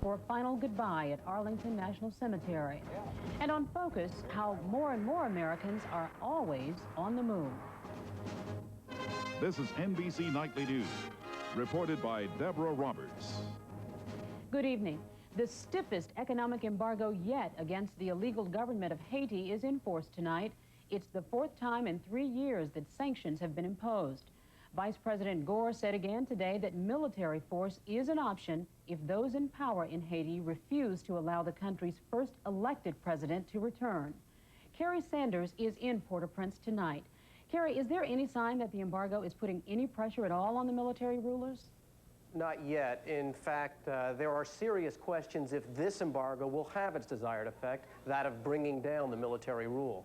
for a final goodbye at Arlington National Cemetery. And on Focus, how more and more Americans are always on the move. This is NBC Nightly News, reported by Deborah Roberts. Good evening. The stiffest economic embargo yet against the illegal government of Haiti is in force tonight. It's the fourth time in 3 years that sanctions have been imposed. Vice President Gore said again today that military force is an option if those in power in Haiti refuse to allow the country's first elected president to return. Carrie Sanders is in Port-au-Prince tonight. Carrie, is there any sign that the embargo is putting any pressure at all on the military rulers? Not yet. In fact, there are serious questions if this embargo will have its desired effect, that of bringing down the military rule.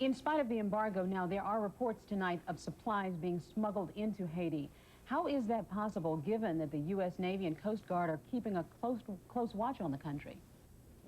In spite of the embargo now, there are reports tonight of supplies being smuggled into Haiti. How is that possible, given that the U.S. Navy and Coast Guard are keeping a close watch on the country?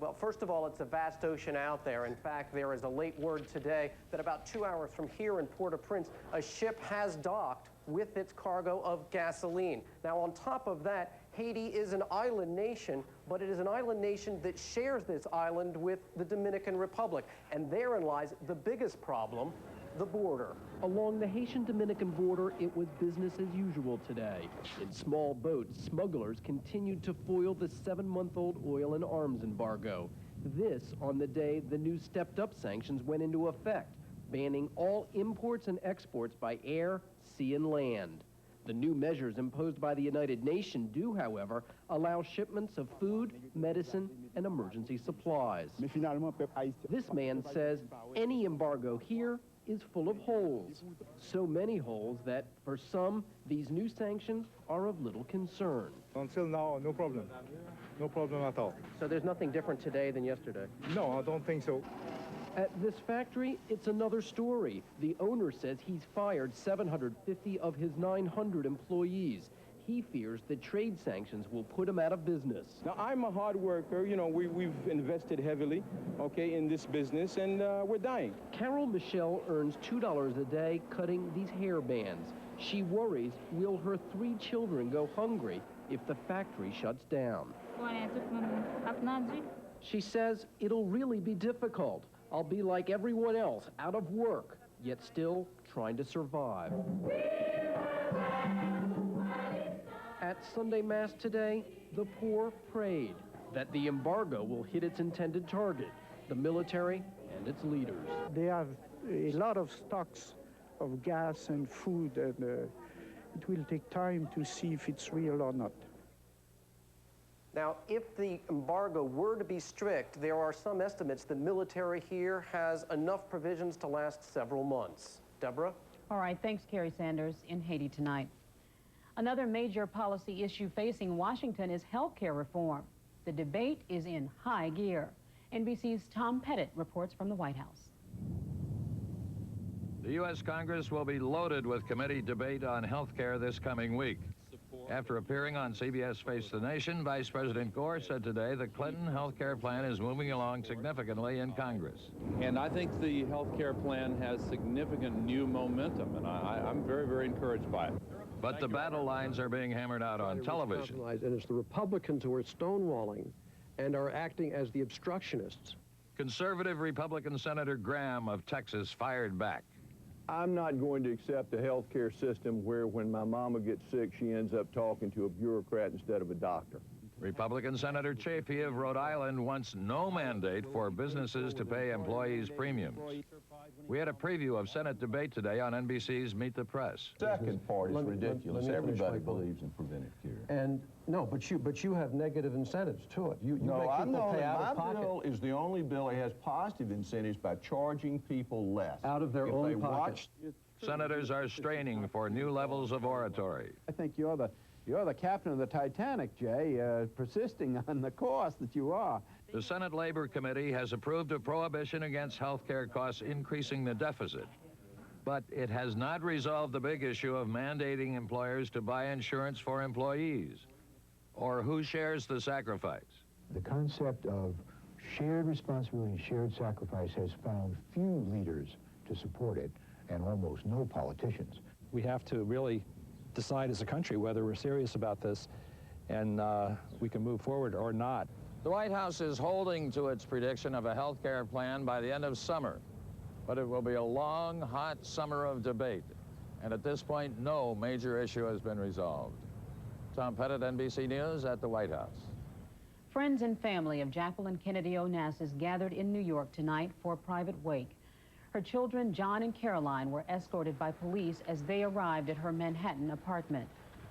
Well, first of all, it's a vast ocean out there. In fact, there is a late word today that about 2 hours from here in Port-au-Prince, a ship has docked with its cargo of gasoline. Now, on top of that, Haiti is an island nation, but it is an island nation that shares this island with the Dominican Republic. And therein lies the biggest problem, the border. Along the Haitian-Dominican border, it was business as usual today. In small boats, smugglers continued to foil the 7-month-old oil and arms embargo. This on the day the new stepped-up sanctions went into effect, banning all imports and exports by air, sea, and land. The new measures imposed by the United Nations do, however, allow shipments of food, medicine, and emergency supplies. This man says any embargo here is full of holes. So many holes that, for some, these new sanctions are of little concern. Until now, no problem. No problem at all. So there's nothing different today than yesterday? No, I don't think so. At this factory, it's another story. The owner says he's fired 750 of his 900 employees. He fears that trade sanctions will put him out of business. Now, I'm a hard worker. You know, we've invested heavily, okay, in this business, and we're dying. Carol Michelle earns $2 a day cutting these hair bands. She worries, will her 3 children go hungry if the factory shuts down? She says it'll really be difficult. I'll be like everyone else, out of work, yet still trying to survive. At Sunday Mass today, the poor prayed that the embargo will hit its intended target, the military and its leaders. They have a lot of stocks of gas and food, and it will take time to see if it's real or not. Now, if the embargo were to be strict, there are some estimates the military here has enough provisions to last several months. Deborah? All right, thanks, Carrie Sanders, in Haiti tonight. Another major policy issue facing Washington is health care reform. The debate is in high gear. NBC's Tom Pettit reports from the White House. The U.S. Congress will be loaded with committee debate on health care this coming week. After appearing on CBS Face the Nation, Vice President Gore said today the Clinton health care plan is moving along significantly in Congress. And I think the health care plan has significant new momentum, and I'm very, very encouraged by it. But the battle lines are being hammered out on television. And it's the Republicans who are stonewalling and are acting as the obstructionists. Conservative Republican Senator Graham of Texas fired back. I'm not going to accept a health care system where when my mama gets sick, she ends up talking to a bureaucrat instead of a doctor. Republican Senator Chafee of Rhode Island wants no mandate for businesses to pay employees premiums. We had a preview of Senate debate today on NBC's Meet the Press. Second part is ridiculous. Everybody believes in preventive care. And no, but you have negative incentives to it. You make people pay out of pocket. My bill is the only bill that has positive incentives by charging people less. Out of their own pocket. Senators are straining for new levels of oratory. I think you're the captain of the Titanic, Jay, persisting on the course that you are. The Senate Labor Committee has approved a prohibition against health care costs increasing the deficit. But it has not resolved the big issue of mandating employers to buy insurance for employees. Or who shares the sacrifice? The concept of shared responsibility and shared sacrifice has found few leaders to support it, and almost no politicians. We have to really decide as a country whether we're serious about this and we can move forward or not. The White House is holding to its prediction of a health care plan by the end of summer, but it will be a long, hot summer of debate. And at this point, no major issue has been resolved. Tom Pettit, NBC News at the White House. Friends and family of Jacqueline Kennedy Onassis gathered in New York tonight for a private wake. Her children, John and Caroline, were escorted by police as they arrived at her Manhattan apartment.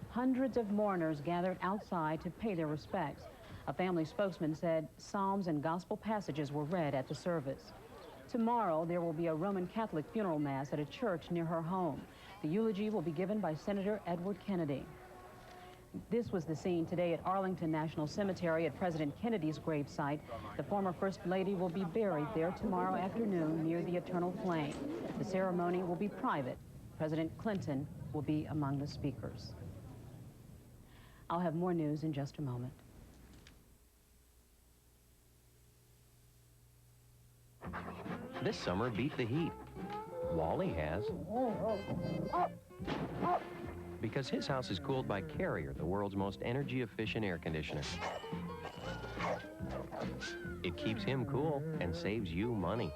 Hundreds of mourners gathered outside to pay their respects. A family spokesman said psalms and gospel passages were read at the service. Tomorrow, there will be a Roman Catholic funeral mass at a church near her home. The eulogy will be given by Senator Edward Kennedy. This was the scene today at Arlington National Cemetery at President Kennedy's gravesite. The former First Lady will be buried there tomorrow afternoon near the Eternal Flame. The ceremony will be private. President Clinton will be among the speakers. I'll have more news in just a moment. This summer, beat the heat. Wally has. Because his house is cooled by Carrier, the world's most energy-efficient air conditioner. It keeps him cool and saves you money.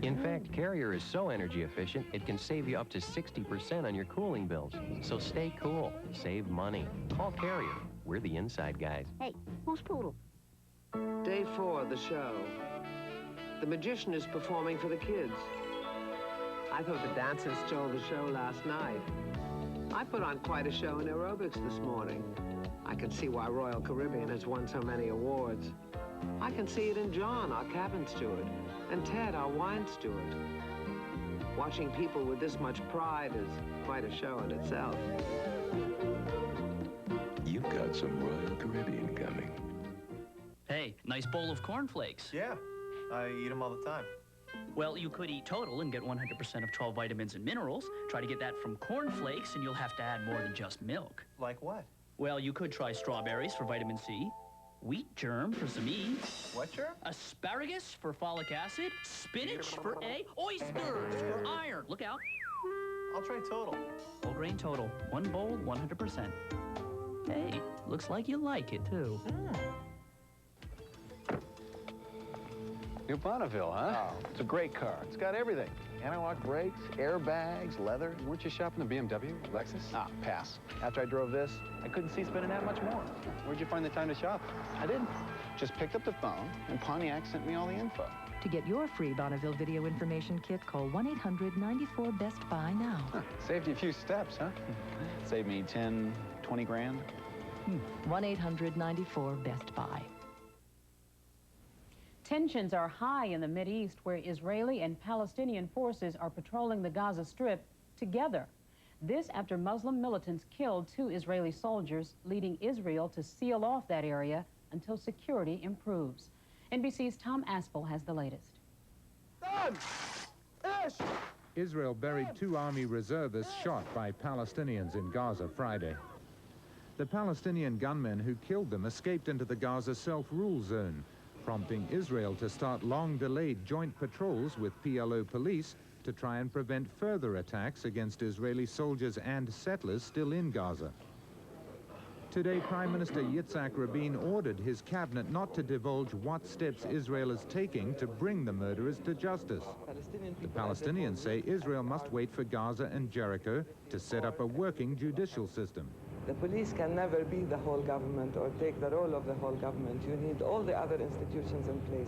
In fact, Carrier is so energy efficient, it can save you up to 60% on your cooling bills. So stay cool, save money. Call Carrier. We're the inside guys. Hey, who's Poodle? Day 4 of the show. The magician is performing for the kids. I thought the dancers stole the show last night. I put on quite a show in aerobics this morning. I can see why Royal Caribbean has won so many awards. I can see it in John, our cabin steward, and Ted, our wine steward. Watching people with this much pride is quite a show in itself. You've got some Royal Caribbean coming. Hey, nice bowl of cornflakes. Yeah, I eat them all the time. Well, you could eat total and get 100% of 12 vitamins and minerals. Try to get that from cornflakes, and you'll have to add more than just milk. Like what? Well, you could try strawberries for vitamin C, wheat germ for some E. What germ? Asparagus for folic acid, spinach for A, oysters for iron. Look out. I'll try total. Whole grain total. One bowl, 100%. Hey, looks like you like it, too. New Bonneville, huh? Oh. It's a great car. It's got everything. Anti-lock brakes, airbags, leather. Weren't you shopping the BMW, Lexus? Ah, pass. After I drove this, I couldn't see spending that much more. Where'd you find the time to shop? I didn't. Just picked up the phone, and Pontiac sent me all the info. To get your free Bonneville video information kit, call 1-800-94-BEST-BUY now. Huh. Saved you a few steps, huh? Saved me 10, 20 grand. 1-800-94-BEST-BUY. Tensions are high in the Mideast, where Israeli and Palestinian forces are patrolling the Gaza Strip together. This after Muslim militants killed 2 Israeli soldiers, leading Israel to seal off that area until security improves. NBC's Tom Aspel has the latest. Israel buried 2 army reservists shot by Palestinians in Gaza Friday. The Palestinian gunmen who killed them escaped into the Gaza self-rule zone, prompting Israel to start long-delayed joint patrols with PLO police to try and prevent further attacks against Israeli soldiers and settlers still in Gaza. Today, Prime Minister Yitzhak Rabin ordered his cabinet not to divulge what steps Israel is taking to bring the murderers to justice. The Palestinians say Israel must wait for Gaza and Jericho to set up a working judicial system. The police can never be the whole government or take the role of the whole government. You need all the other institutions in place.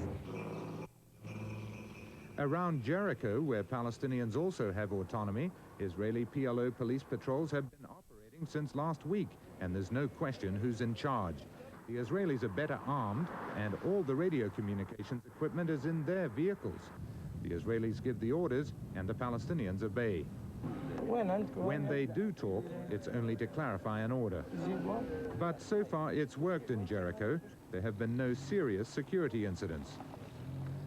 Around Jericho, where Palestinians also have autonomy, Israeli PLO police patrols have been operating since last week, and there's no question who's in charge. The Israelis are better armed, and all the radio communications equipment is in their vehicles. The Israelis give the orders, and the Palestinians obey. When they do talk, it's only to clarify an order. But so far, it's worked in Jericho. There have been no serious security incidents.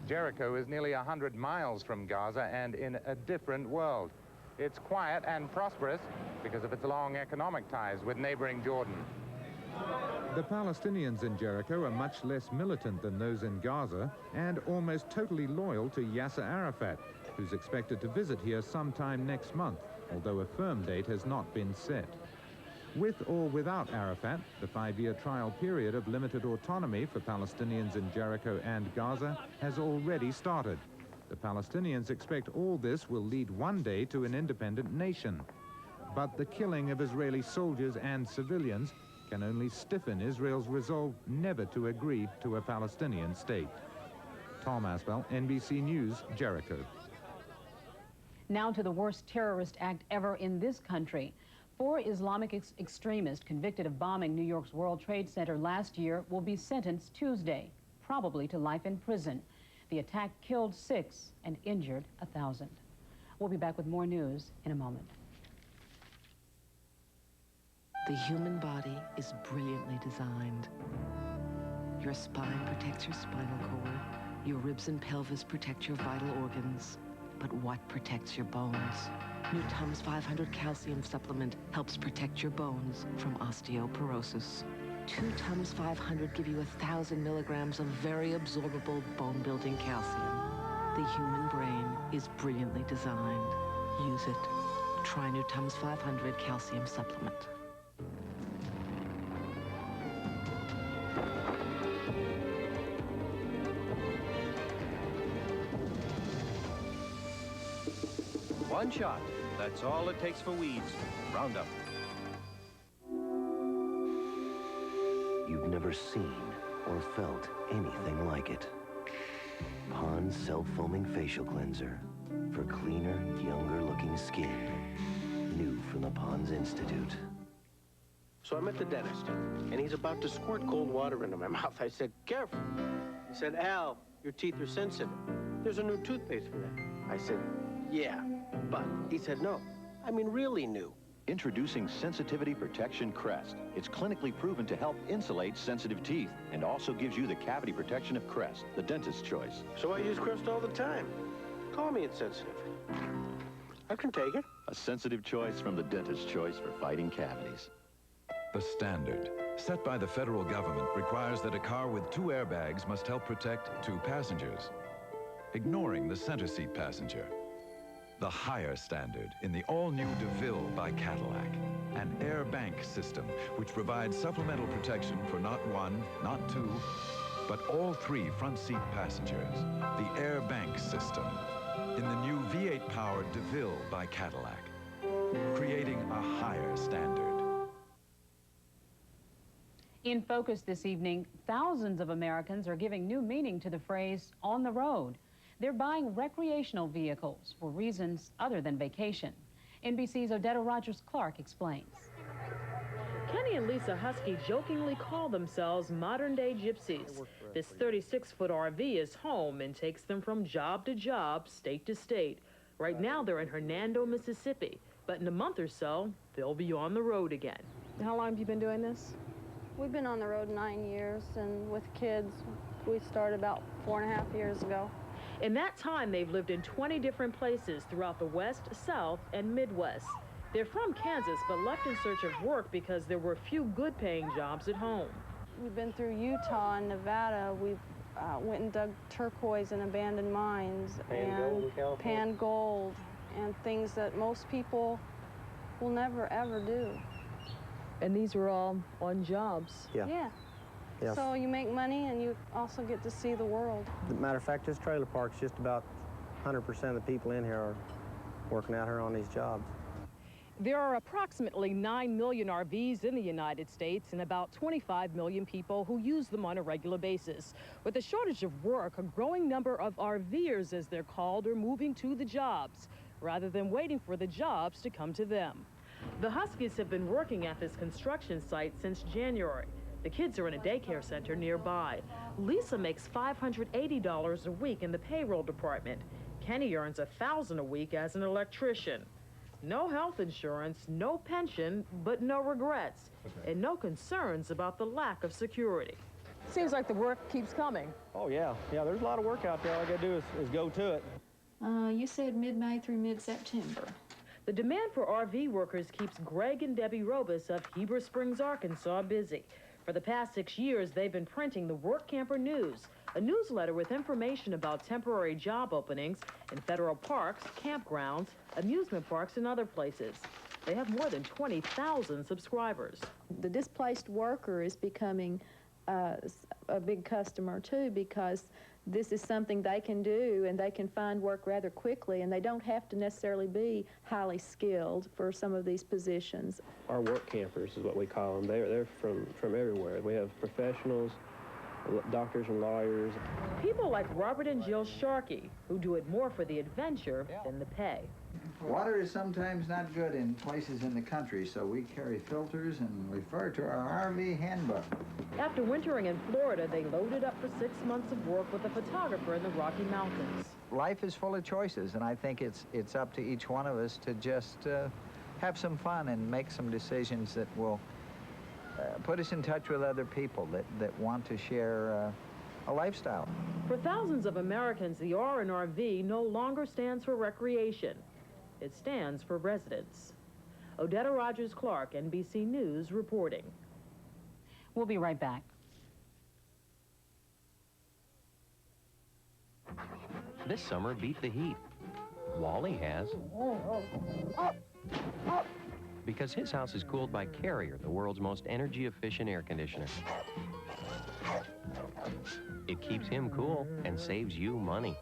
Jericho is nearly 100 miles from Gaza and in a different world. It's quiet and prosperous because of its long economic ties with neighboring Jordan. The Palestinians in Jericho are much less militant than those in Gaza and almost totally loyal to Yasser Arafat, who's expected to visit here sometime next month, although a firm date has not been set. With or without Arafat, the 5-year trial period of limited autonomy for Palestinians in Jericho and Gaza has already started. The Palestinians expect all this will lead one day to an independent nation. But the killing of Israeli soldiers and civilians can only stiffen Israel's resolve never to agree to a Palestinian state. Tom Asbell, NBC News, Jericho. Now to the worst terrorist act ever in this country. 4 Islamic extremists convicted of bombing New York's World Trade Center last year will be sentenced Tuesday, probably to life in prison. The attack killed 6 and injured 1,000. We'll be back with more news in a moment. The human body is brilliantly designed. Your spine protects your spinal cord. Your ribs and pelvis protect your vital organs. But what protects your bones? New Tums 500 calcium supplement helps protect your bones from osteoporosis. 2 Tums 500 give you 1,000 milligrams of very absorbable bone-building calcium. The human brain is brilliantly designed. Use it. Try New Tums 500 calcium supplement. One shot. That's all it takes for weeds. Roundup. You've never seen or felt anything like it. Pond's self-foaming facial cleanser for cleaner, younger-looking skin. New from the Pond's Institute. So I'm at the dentist, and he's about to squirt cold water into my mouth. I said, careful. He said, Al, your teeth are sensitive. There's a new toothpaste for that. I said, yeah, but he said, no. I mean, really new. Introducing Sensitivity Protection Crest. It's clinically proven to help insulate sensitive teeth and also gives you the cavity protection of Crest, the dentist's choice. So I use Crest all the time. Call me insensitive. I can take it. A sensitive choice from the dentist's choice for fighting cavities. The standard set by the federal government requires that a car with 2 airbags must help protect 2 passengers, ignoring the center seat passenger. The higher standard in the all-new DeVille by Cadillac, an air bank system which provides supplemental protection for not 1, not 2, but all 3 front seat passengers. The air bank system in the new V8-powered DeVille by Cadillac, creating a higher standard. In focus this evening, thousands of Americans are giving new meaning to the phrase on the road. They're buying recreational vehicles for reasons other than vacation. NBC's Odetta Rogers-Clark explains. Kenny and Lisa Husky jokingly call themselves modern-day gypsies. This 36-foot RV is home and takes them from job to job, state to state. Right now, they're in Hernando, Mississippi. But in a month or so, they'll be on the road again. How long have you been doing this? We've been on the road 9 years, and with kids, we started about 4.5 years ago. In that time, they've lived in 20 different places throughout the West, South, and Midwest. They're from Kansas, but left in search of work because there were few good-paying jobs at home. We've been through Utah and Nevada. We went and dug turquoise in abandoned mines pan gold, and things that most people will never, ever do. And these were all on jobs? Yeah. Yeah. So you make money and you also get to see the world. As a matter of fact, this trailer park's just about 100% of the people in here are working out here on these jobs. There are approximately 9 million RVs in the United States and about 25 million people who use them on a regular basis. With a shortage of work, a growing number of RVers, as they're called, are moving to the jobs rather than waiting for the jobs to come to them. The Huskies have been working at this construction site since January. The kids are in a daycare center nearby. Lisa makes $580 a week in the payroll department. Kenny earns $1,000 a week as an electrician. No health insurance, no pension, but no regrets, and no concerns about the lack of security. Seems like the work keeps coming. Oh, yeah. Yeah, there's a lot of work out there. All I got to do is go to it. You said mid-May through mid-September. The demand for RV workers keeps Greg and Debbie Robus of Heber Springs, Arkansas busy. For the past 6 years, they've been printing the Work Camper News, a newsletter with information about temporary job openings in federal parks, campgrounds, amusement parks, and other places. They have more than 20,000 subscribers. The displaced worker is becoming a big customer too, because this is something they can do and they can find work rather quickly, and they don't have to necessarily be highly skilled for some of these positions. Our work campers is what we call them. They're from everywhere. We have professionals, doctors and lawyers. People like Robert and Jill Sharkey, who do it more for the adventure than the pay. Water is sometimes not good in places in the country, so we carry filters and refer to our RV handbook. After wintering in Florida, they loaded up for 6 months of work with a photographer in the Rocky Mountains. Life is full of choices, and I think it's up to each one of us to just have some fun and make some decisions that will put us in touch with other people that want to share a lifestyle. For thousands of Americans, the R in RV no longer stands for recreation. It stands for residence. Odetta Rogers-Clark, NBC News, reporting. We'll be right back. This summer, beat the heat. Wally has. Because his house is cooled by Carrier, the world's most energy-efficient air conditioner. It keeps him cool and saves you money.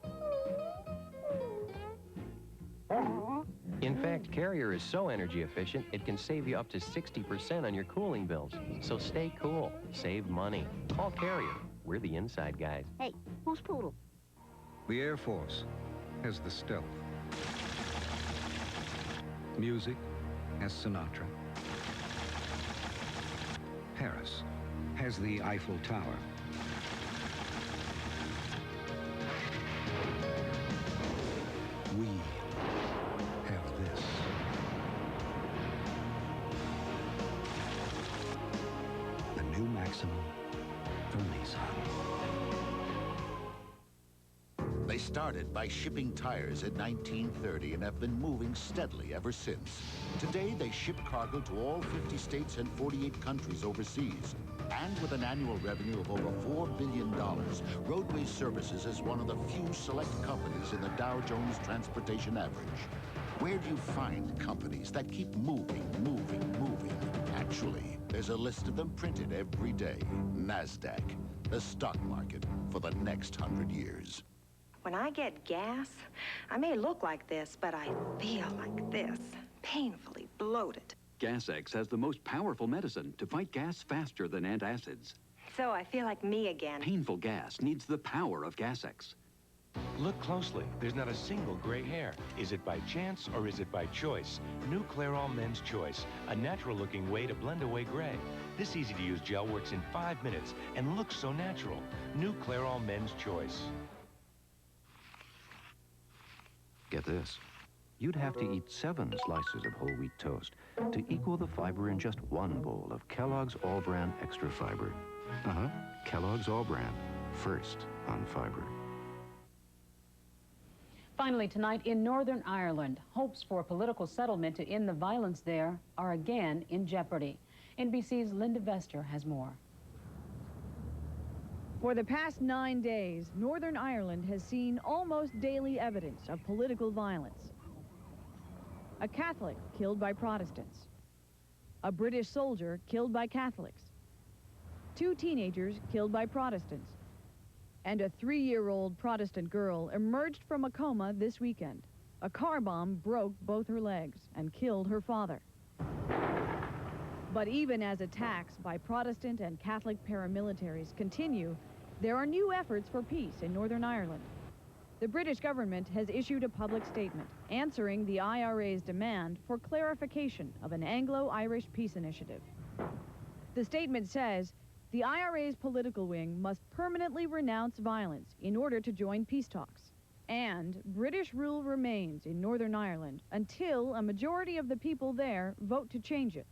In fact, Carrier is so energy efficient, it can save you up to 60% on your cooling bills. So stay cool, save money. Call Carrier. We're the inside guys. Hey, who's Poodle? The Air Force has the stealth. Music has Sinatra. Paris has the Eiffel Tower. We have this. The new Maximum from Nissan. They started by shipping tires in 1930 and have been moving steadily ever since. Today, they ship cargo to all 50 states and 48 countries overseas. And with an annual revenue of over $4 billion, Roadway Services is one of the few select companies in the Dow Jones Transportation Average. Where do you find companies that keep moving, moving, moving? Actually, there's a list of them printed every day. NASDAQ, the stock market for the next 100 years. When I get gas, I may look like this, but I feel like this, painfully bloated. Gas-X has the most powerful medicine to fight gas faster than antacids. So I feel like me again. Painful gas needs the power of Gas-X. Look closely. There's not a single gray hair. Is it by chance or is it by choice? New Clairol Men's Choice, a natural-looking way to blend away gray. This easy-to-use gel works in 5 minutes and looks so natural. New Clairol Men's Choice. Get this. You'd have to eat 7 slices of whole wheat toast to equal the fiber in just 1 bowl of Kellogg's All-Bran Extra Fiber. Kellogg's All-Bran, first on fiber. Finally tonight, in Northern Ireland, hopes for a political settlement to end the violence there are again in jeopardy. NBC's Linda Vester has more. For the past 9 days, Northern Ireland has seen almost daily evidence of political violence. A Catholic killed by Protestants. A British soldier killed by Catholics. 2 teenagers killed by Protestants. And a 3-year-old Protestant girl emerged from a coma this weekend. A car bomb broke both her legs and killed her father. But even as attacks by Protestant and Catholic paramilitaries continue, there are new efforts for peace in Northern Ireland. The British government has issued a public statement answering the IRA's demand for clarification of an Anglo-Irish peace initiative. The statement says the IRA's political wing must permanently renounce violence in order to join peace talks. And British rule remains in Northern Ireland until a majority of the people there vote to change it.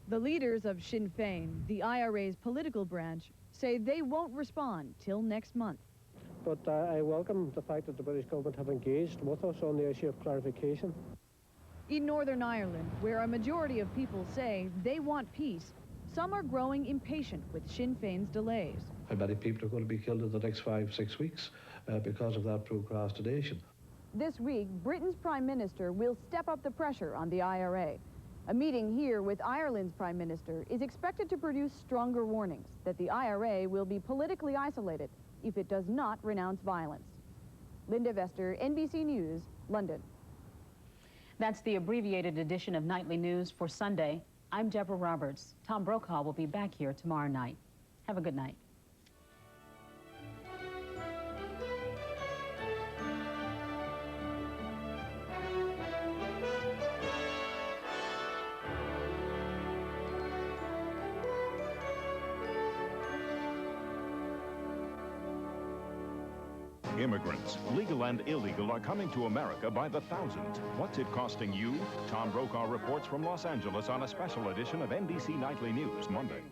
The leaders of Sinn Féin, the IRA's political branch, say they won't respond till next month. But I welcome the fact that the British government have engaged with us on the issue of clarification. In Northern Ireland, where a majority of people say they want peace, some are growing impatient with Sinn Féin's delays. how many people are going to be killed in the next 5-6 weeks because of that procrastination. This week, Britain's Prime Minister will step up the pressure on the IRA. A meeting here with Ireland's Prime Minister is expected to produce stronger warnings that the IRA will be politically isolated if it does not renounce violence. Linda Vester, NBC News, London. That's the abbreviated edition of Nightly News for Sunday. I'm Deborah Roberts. Tom Brokaw will be back here tomorrow night. Have a good night. Immigrants, legal and illegal, are coming to America by the thousands. What's it costing you? Tom Brokaw reports from Los Angeles on a special edition of NBC Nightly News, Monday.